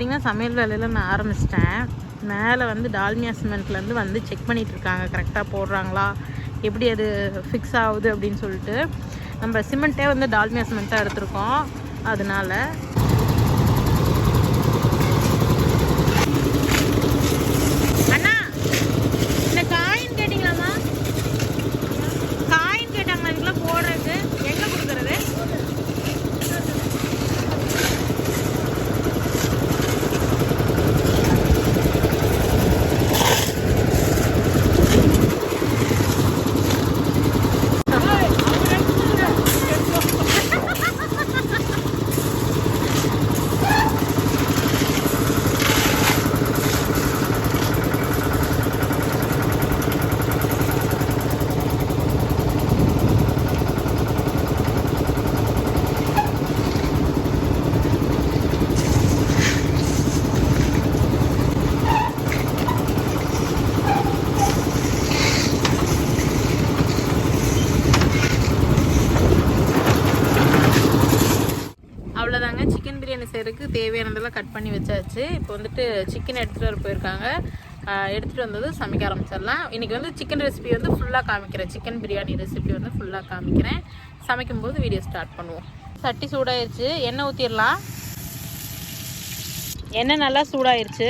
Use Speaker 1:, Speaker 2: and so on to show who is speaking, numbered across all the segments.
Speaker 1: பார்த்திங்கன்னா சமையல் வேலையில் நான் ஆரம்பிச்சிட்டேன். மேலே வந்து டால்மியா சிமெண்ட்லேருந்து வந்து செக் பண்ணிகிட்டு இருக்காங்க, கரெக்டாக போடுறாங்களா, எப்படி அது ஃபிக்ஸ் ஆகுது அப்படின்னு சொல்லிட்டு. நம்ம சிமெண்ட்டே வந்து டால்மியா சிமெண்ட்டாக எடுத்திருக்கோம். அதனால அண்ணா இந்த காயின் கேட்டிங்களாம்மா? காயின் கேட்டாங்களா? இதுக்கெல்லாம் போடுறது எங்கே கொடுக்குறது? அவ்வளோதாங்க, சிக்கன் பிரியாணி செய்கிறதுக்கு தேவையானதெல்லாம் கட் பண்ணி வச்சாச்சு. இப்போ வந்துட்டு சிக்கன் எடுத்துகிட்டு வர போயிருக்காங்க. எடுத்துகிட்டு வந்தது சமைக்க ஆரம்பிச்சிடலாம். இன்றைக்கி வந்து சிக்கன் ரெசிபி வந்து ஃபுல்லாக காமிக்கிறேன். சிக்கன் பிரியாணி ரெசிபி வந்து ஃபுல்லாக காமிக்கிறேன். சமைக்கும்போது வீடியோ ஸ்டார்ட் பண்ணுவோம். சட்டி சூடாயிருச்சு, எண்ணெய் ஊற்றிடலாம். எண்ணெய் நல்லா சூடாயிருச்சு.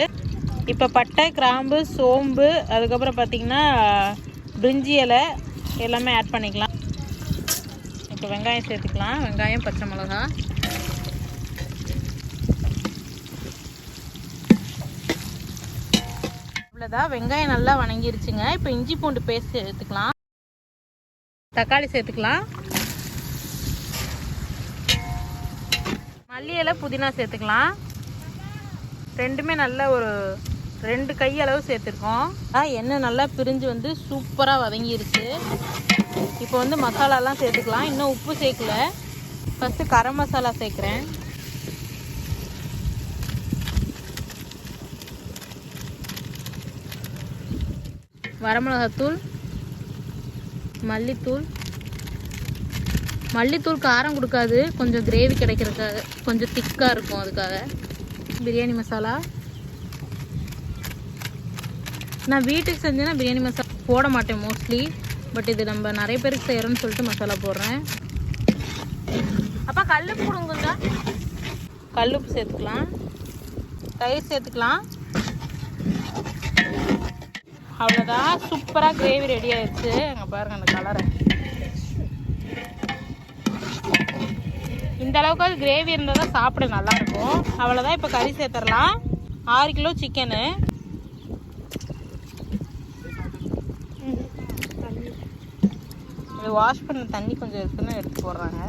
Speaker 1: இப்போ பட்டை, கிராம்பு, சோம்பு, அதுக்கப்புறம் பார்த்திங்கன்னா பிரிஞ்சி இலை எல்லாமே ஆட் பண்ணிக்கலாம். இப்போ வெங்காயம் சேர்த்துக்கலாம். வெங்காயம், பச்சை மிளகா. அவ்வளோதான், வெங்காயம் நல்லா வணங்கிருச்சுங்க. இப்போ இஞ்சி பூண்டு பேஸ்ட் சேர்த்துக்கலாம். தக்காளி சேர்த்துக்கலாம். மல்லி இலை, புதினா சேர்த்துக்கலாம். ரெண்டுமே நல்ல ஒரு 2 கை அளவு சேர்த்துருக்கோம். எண்ணெய் நல்லா பிரிஞ்சு வந்து சூப்பராக வதங்கிருச்சு. இப்போ வந்து மசாலாலாம் சேர்த்துக்கலாம். இன்னும் உப்பு சேர்க்கல. ஃபஸ்ட்டு கரம் மசாலா சேர்க்குறேன். வரமிளகாத்தூள், மல்லித்தூள். மல்லித்தூள் காரம் கொடுக்காது, கொஞ்சம் கிரேவி கிடைக்கிறதுக்காக, கொஞ்சம் திக்காக இருக்கும் அதுக்காக. பிரியாணி மசாலா. நான் வீட்டுக்கு செஞ்சேன்னா பிரியாணி மசாலா போட மாட்டேன் மோஸ்ட்லி. பட் இது நம்ம நிறைய பேருக்கு செய்கிறோன்னு சொல்லிட்டு மசாலா போடுறேன். அப்போ கல்லுப்பு கொடுங்க. கல்லுப்பு சேர்த்துக்கலாம். தயிர் சேர்த்துக்கலாம். அவ்வளோதான், சூப்பராக கிரேவி ரெடி ஆயிடுச்சு. அங்கே பாருங்கள் அந்த கலரை. இந்த அளவுக்கு கிரேவி இருந்தால் தான் சாப்பிட நல்லாயிருக்கும். அவ்வளோதான், இப்போ கறி சேர்த்துடலாம். 6 கிலோ சிக்கனு. இது வாஷ் பண்ண தண்ணி கொஞ்சம் இருக்குன்னு எடுத்து போடுறாங்க.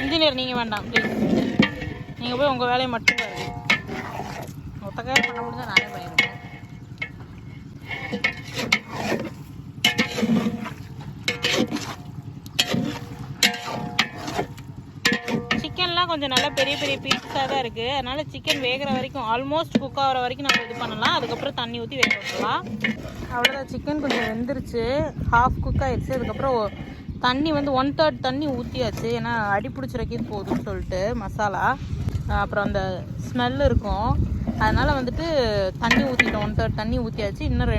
Speaker 1: இன்ஜினியர் நீங்கள் வேண்டாம் ப்ளீஸ், நீங்கள் போய் உங்கள் வேலையை மட்டும் பாருங்க. ஒத்தக்காக பண்ண முடிஞ்சால் நானே பண்ணிடுவேன். சிக்கன்லாம் கொஞ்சம் நல்லா பெரிய பெரிய பீஸாக தான் இருக்குது. அதனால் சிக்கன் வேகிற வரைக்கும், ஆல்மோஸ்ட் குக் ஆகிற வரைக்கும் நம்ம இது பண்ணலாம். அதுக்கப்புறம் தண்ணி ஊற்றி வேக விட்டுலாம். அவ்வளோதான், சிக்கன் கொஞ்சம் வெந்துருச்சு, ஹாஃப் குக் ஆகிடுச்சு. அதுக்கப்புறம் தண்ணி வந்து 1/3 தண்ணி ஊற்றியாச்சு. ஏன்னா அடி பிடிச்சிருக்கிது போதும்னு சொல்லிட்டு மசாலா, அப்புறம் அந்த ஸ்மெல் இருக்கும். அதனால் வந்துட்டு தண்ணி ஊற்றிட்டோம். 1/3 தண்ணி ஊற்றியாச்சு. இன்னும்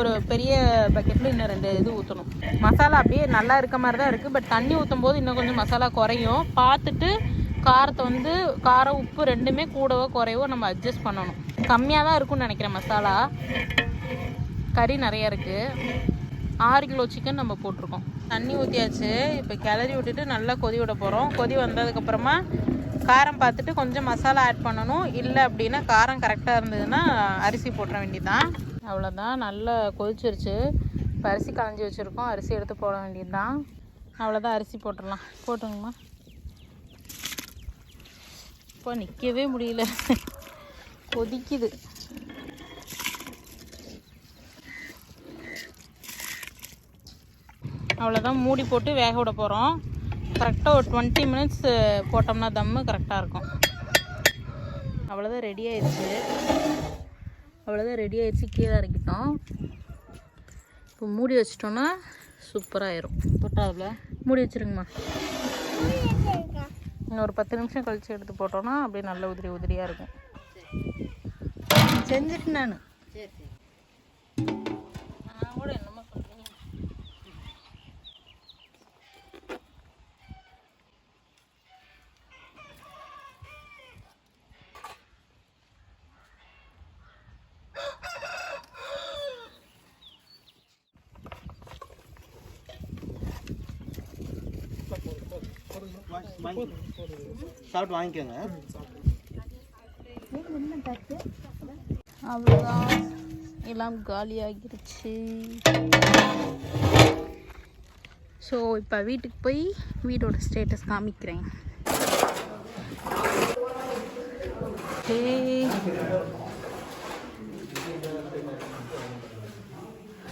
Speaker 1: ஒரு பெரிய பக்கெட்டில் இன்னும் 2 இது ஊற்றணும். மசாலா அப்படியே நல்லா இருக்க மாதிரி தான் இருக்குது. பட் தண்ணி ஊற்றும் போது இன்னும் கொஞ்சம் மசாலா குறையும். பார்த்துட்டு காரத்தை வந்து காரம், உப்பு ரெண்டுமே கூடவோ குறையவோ நம்ம அட்ஜஸ்ட் பண்ணணும். கம்மியாக தான் இருக்கும்னு நினைக்கிறேன் மசாலா. கறி நிறையா இருக்குது. 6 கிலோ சிக்கன் நம்ம போட்டிருக்கோம். தண்ணி ஊற்றியாச்சு. இப்போ கிளறி விட்டுட்டு நல்லா கொதி விட போகிறோம். கொதி வந்ததுக்கப்புறமா காரம் பார்த்துட்டு கொஞ்சம் மசாலா ஆட் பண்ணணும். இல்லை அப்படின்னா காரம் கரெக்டாக இருந்ததுன்னா அரிசி போட்டுற வேண்டியதுதான். அவ்வளோதான், நல்லா கொதிச்சிருச்சு. இப்போ அரிசி களைஞ்சி வச்சுருக்கோம். அரிசி எடுத்து போட வேண்டியது தான். அவ்வளோதான், அரிசி போட்டுடலாம். போட்டுங்கம்மா. இப்போ நிற்கவே முடியல, கொதிக்குது. அவ்வளோதான், மூடி போட்டு வேக விட போகிறோம். கரெக்டாக ஒரு 20 மினிட்ஸ் போட்டோம்னா தம்மு கரெக்டாக இருக்கும். அவ்வளோதான் ரெடி ஆயிடுச்சு. கீழே இறக்கிட்டோம். இப்போ மூடி வச்சிட்டோன்னா சூப்பராகிடும். தொட்டாவில் மூடி வச்சுருங்கம்மா. இன்னும் ஒரு 10 நிமிஷம் கழித்து எடுத்து போட்டோன்னா அப்படியே நல்ல உதிரியாக இருக்கும். செஞ்சுட்டு நான் கூட என்னமோ சொல்கிறேன்.
Speaker 2: சாப்பிட்டு வாங்கிக்கோங்க.
Speaker 1: அவ்வளோதான், எல்லாம் காலியாகிருச்சு. ஸோ இப்போ வீட்டுக்கு போய் வீடோட ஸ்டேட்டஸ் காமிக்கிறேன்.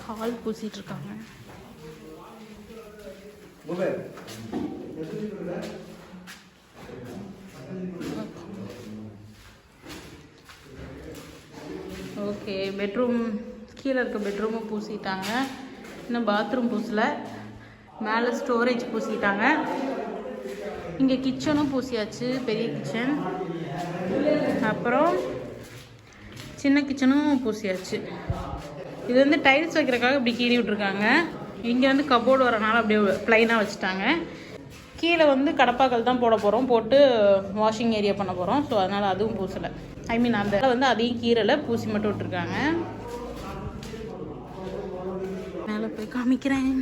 Speaker 1: ஹால் பூசிட்டு இருக்காங்க. ஓகே, பெட்ரூம் கீழே இருக்க பெட்ரூமும் பூசிட்டாங்க. இன்னும் பாத்ரூம் பூசலை. மேலே ஸ்டோரேஜ் பூசிட்டாங்க. இங்கே கிச்சனும் பூசியாச்சு, பெரிய கிச்சன். அப்புறம் சின்ன கிச்சனும் பூசியாச்சு. இது வந்து டைல்ஸ் வைக்கிறதுக்காக இப்படி கீறி விட்ருக்காங்க. இங்கே வந்து கபோர்டு வரனால அப்படியே ப்ளைனாக வச்சுட்டாங்க. கீழே வந்து கடப்பாக்கள் தான் போட போகிறோம், போட்டு வாஷிங் ஏரியா பண்ண போகிறோம். ஸோ அதனால் அதுவும் பூசலை. ஐ மீன் அந்த வந்து அதையும் கீரலை, பூசி மட்டும் விட்டுருக்காங்க. மேலே போய் காமிக்கிறேன்.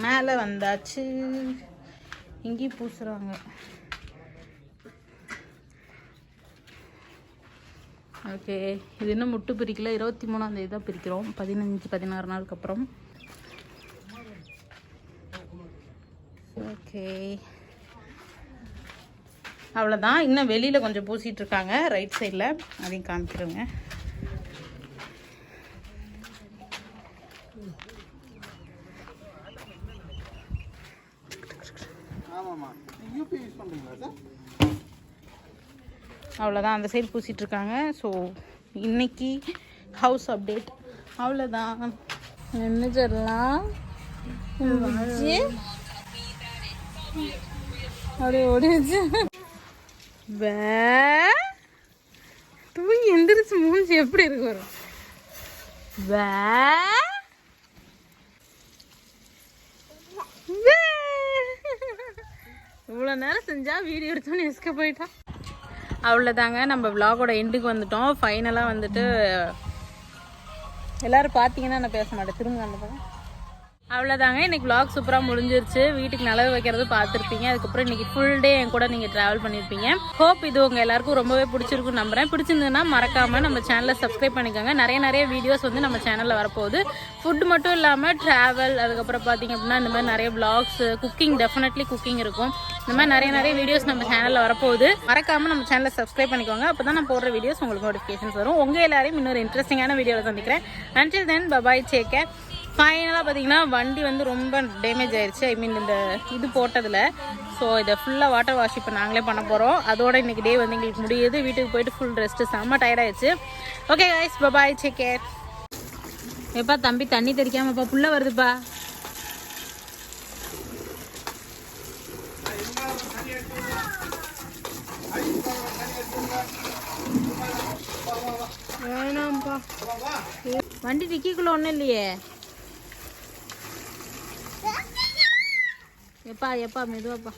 Speaker 1: மேலே வந்தாச்சு. இங்கேயும் பூசுகிறாங்க. ஓகே, இது இன்னும் முட்டு பிரிக்கல. 23ஆம் தேதி தான் பிரிக்கிறோம், 15-16 நாளுக்கு அப்புறம். ஓகே, அவ்வளோதான். இன்னும் வெளியில் கொஞ்சம் பூசிட்டு இருக்காங்க ரைட் சைடில், அதையும் காமிக்கிறோங்க. அவ்வளோதான், அந்த சைடு பூசிட்டு இருக்காங்க. ஸோ இன்னைக்கு ஹவுஸ் அப்டேட் அவ்வளோதான். என்ன சொல்லலாம், அப்படியே ஓடிச்சு. தூங்கி எந்திரிச்சு மூஞ்சி எப்படி இருக்கு வரும். இவ்வளோ நேரம் செஞ்சா வீடியோ எடுத்தோன்னு எஸ்க போயிட்டான். அவ்வளோதாங்க, நம்ம விலாகோட எண்டுக்கு வந்துட்டோம். ஃபைனலாக வந்துட்டு எல்லோரும் பார்த்தீங்கன்னா நான் பேச மாட்டேன், திரும்ப வந்துட்டேன். அவ்வளோதாங்க, இன்றைக்கி விலாக் சூப்பராக முடிஞ்சிருச்சு. வீட்டுக்கு நிலவு வைக்கிறது பார்த்துருப்பீங்க. அதுக்கப்புறம் இன்றைக்கி ஃபுல் டே என் கூட நீங்கள் ட்ராவல் பண்ணியிருப்பீங்க. ஹோப் இது உங்கள் எல்லாருக்கும் ரொம்பவே பிடிச்சிருக்குன்னு நம்புகிறேன். பிடிச்சிருந்ததுன்னா மறக்காமல் நம்ம சேனலை சப்ஸ்கிரைப் பண்ணிக்கோங்க. நிறைய வீடியோஸ் வந்து நம்ம சேனலில் வரப்போகுது. ஃபுட் மட்டும் இல்லாமல் ட்ராவல், அதுக்கப்புறம் பார்த்திங்க அப்படின்னா இந்த மாதிரி நிறைய விலாக்ஸ், குக்கிங், டெஃபினெட்லி குக்கிங் இருக்கும். இந்த மாதிரி நிறைய வீடியோஸ் நம்ம சேனலில் வரப்போகுது. மறக்காமல் நம்ம சேனலை சப்ஸ்கிரைப் பண்ணிக்கோங்க. அப்போ தான் நான் போடுற வீடியோஸ் உங்களுக்கு நோட்டிஃபிகேஷன்ஸ் வரும். உங்கள் எல்லாரையும் இன்னொரு இன்ட்ரெஸ்டிங்கான வீடியோவில் சந்திக்கிறேன். until then bye bye, take care. ஃபைனலாக பார்த்தீங்கன்னா வண்டி வந்து ரொம்ப டேமேஜ் ஆயிடுச்சு. ஐ மீன் இந்த இது போட்டதில். ஸோ இதை ஃபுல்லாக வாட்டர் வாஷ் இப்போ நாங்களே பண்ண போகிறோம். அதோட இன்றைக்கி டே வந்து எங்களுக்கு முடியுது. வீட்டுக்கு போயிட்டு ஃபுல் ரெஸ்ட்டு, செம்ம டயர்டாயிடுச்சு. Okay guys, bye bye, take care. எப்பா தம்பி தண்ணி தெளிக்காமப்பா, புள்ள வருதுப்பா. வேணாம்ப்பா, வண்டி டிக்கிக்குள்ள ஒன்றும் இல்லையே. எப்பா மெதுவாப்பா.